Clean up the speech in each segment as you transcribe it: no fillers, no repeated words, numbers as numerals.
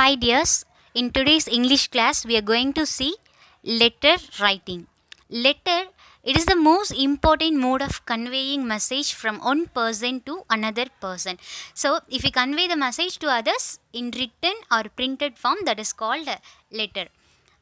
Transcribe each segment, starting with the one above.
Hi dears, in today's English class we are going to see letter writing. Letter, it is the most important mode of conveying message from one person to another person. So if we convey the message to others in written or printed form, that is called a letter.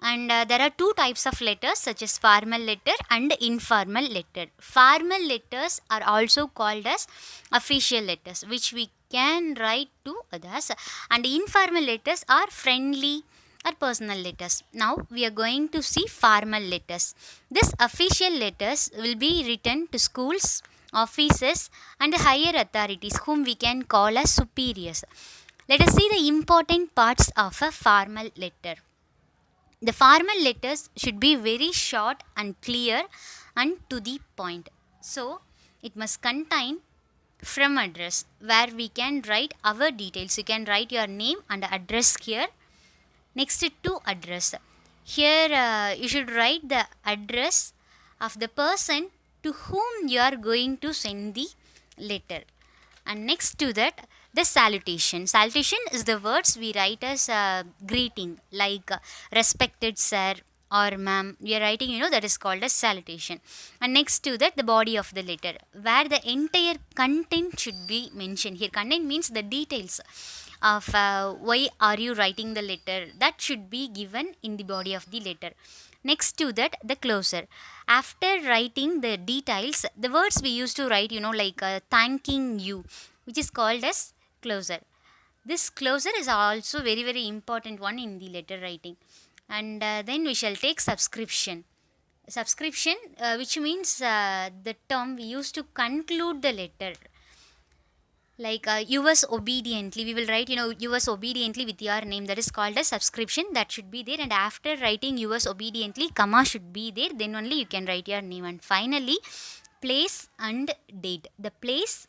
And there are two types of letters such as formal letter and informal letter. Formal letters are also called as official letters, which we can write to others, and informal letters are friendly or personal letters. Now we are going to see formal letters. These official letters will be written to schools, offices and higher authorities whom we can call as superiors. Let us see the important parts of a formal letter. The formal letters should be very short and clear and to the point. So, it must contain from address where we can write our details. You can write your name and address here. Next to address. Here you should write the address of the person to whom you are going to send the letter. And next to that, the salutation. Salutation is the words we write as greeting, like respected sir or ma'am. We are writing, that is called as salutation. And next to that, the body of the letter, where the entire content should be mentioned. Here, content means the details of why are you writing the letter. That should be given in the body of the letter. Next to that, the closer. After writing the details, the words we used to write, like thanking you, which is called as closer. This closer is also very, very important one in the letter writing. And then we shall take subscription. Subscription, which means the term we used to conclude the letter, like yours obediently. We will write yours obediently with your name. That is called a subscription. That should be there, and after writing yours obediently, comma should be there, then only you can write your name. And finally, place and date. The place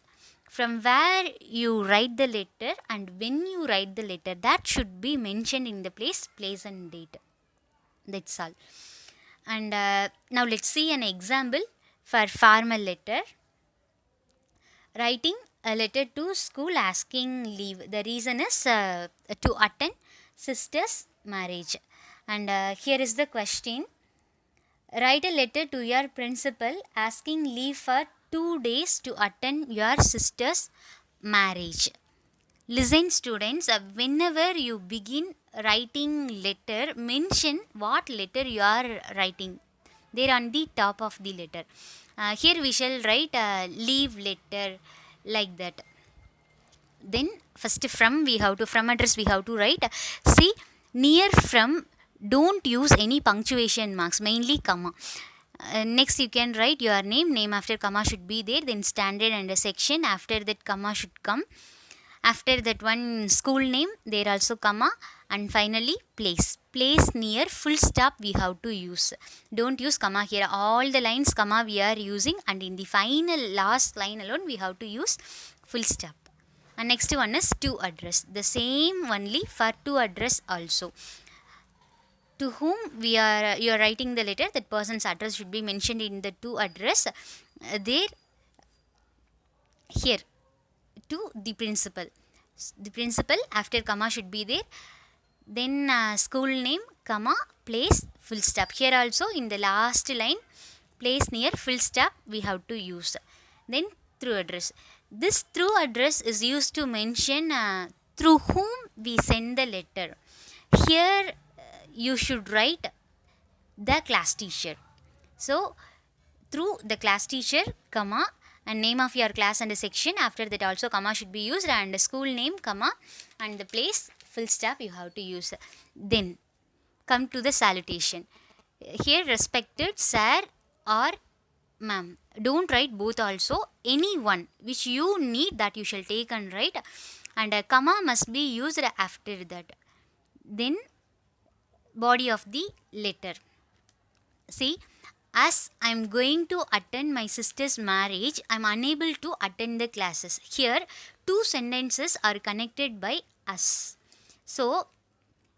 from where you write the letter and when you write the letter, that should be mentioned in the place and date. That's all. And now let's see an example for formal letter. Writing a letter to school asking leave. The reason is to attend sister's marriage. And here is the question. Write a letter to your principal asking leave for 2 days to attend your sister's marriage. Listen students, whenever you begin writing letter, mention what letter you are writing. There on the top of the letter. Here we shall write leave letter, like that. Then first from address we have to write. See, near from, don't use any punctuation marks, mainly comma. Next you can write your name after comma should be there, then standard and a section, after that comma should come. After that one, school name, there also comma, and finally place near full stop we have to use. Don't use comma here. All the lines comma we are using, and in the final last line alone we have to use full stop. And next one is to address. The same only for to address also. To whom you are writing the letter, that person's address should be mentioned in the to address. There, here, to the principal. The principal, after comma should be there. Then school name, comma, place, full stop. Here also in the last line, place near full stop we have to use. Then through address. This through address is used to mention through whom we send the letter. Here you should write the class teacher. So through the class teacher, comma, and name of your class and a section. After that also comma should be used, and school name, comma, and the place, full stop you have to use. Then come to the salutation. Here respected sir or ma'am. Don't write both also. Any one which you need, that you shall take and write, and a comma must be used after that. Then body of the letter. See, as I am going to attend my sister's marriage, I am unable to attend the classes. Here, two sentences are connected by us. So,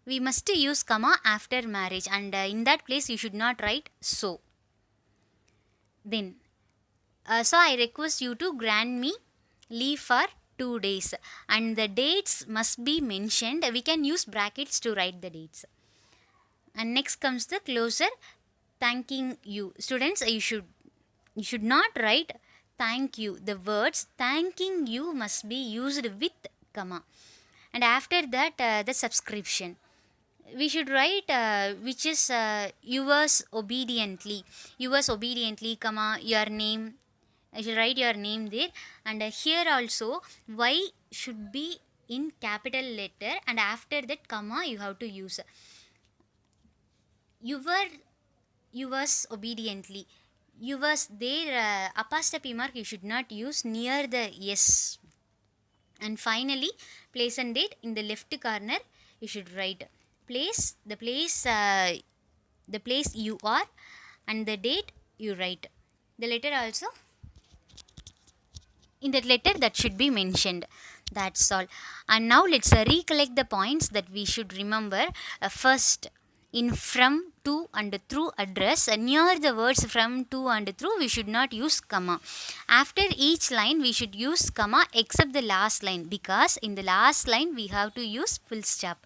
we must use comma after marriage, and in that place you should not write so. Then, so I request you to grant me leave for 2 days, and the dates must be mentioned. We can use brackets to write the dates. And next comes the closer, thanking you. Students, you should not write thank you. The words thanking you must be used with comma. And after that, the subscription, we should write which is yours obediently comma your name. I should write your name there. And here also, y should be in capital letter, and after that comma you have to use your yours obediently. Yours there, apostrophe mark you should not use near the yes. And finally, place and date in the left corner you should write place, the place you are, and the date you write. The letter also, in that letter that should be mentioned. That's all. And now let's recollect the points that we should remember. First, in from, to, and through address, near the words from, to, and through we should not use comma. After each line we should use comma except the last line, because in the last line we have to use full stop.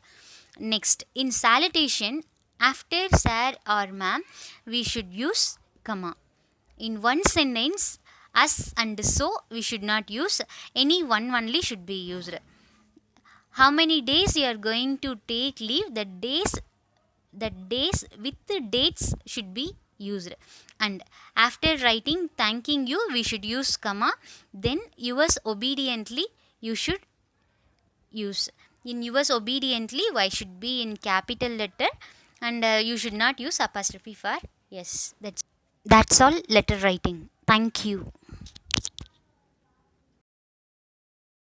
Next, in salutation, after sir or ma'am we should use comma. In one sentence, us and so we should not use, any one only should be used. How many days you are going to take leave, the days with the dates should be used. And after writing thanking you we should use comma. Then yours obediently you should use. In yours obediently, y should be in capital letter, and you should not use apostrophe for yes. That's all letter writing. Thank you.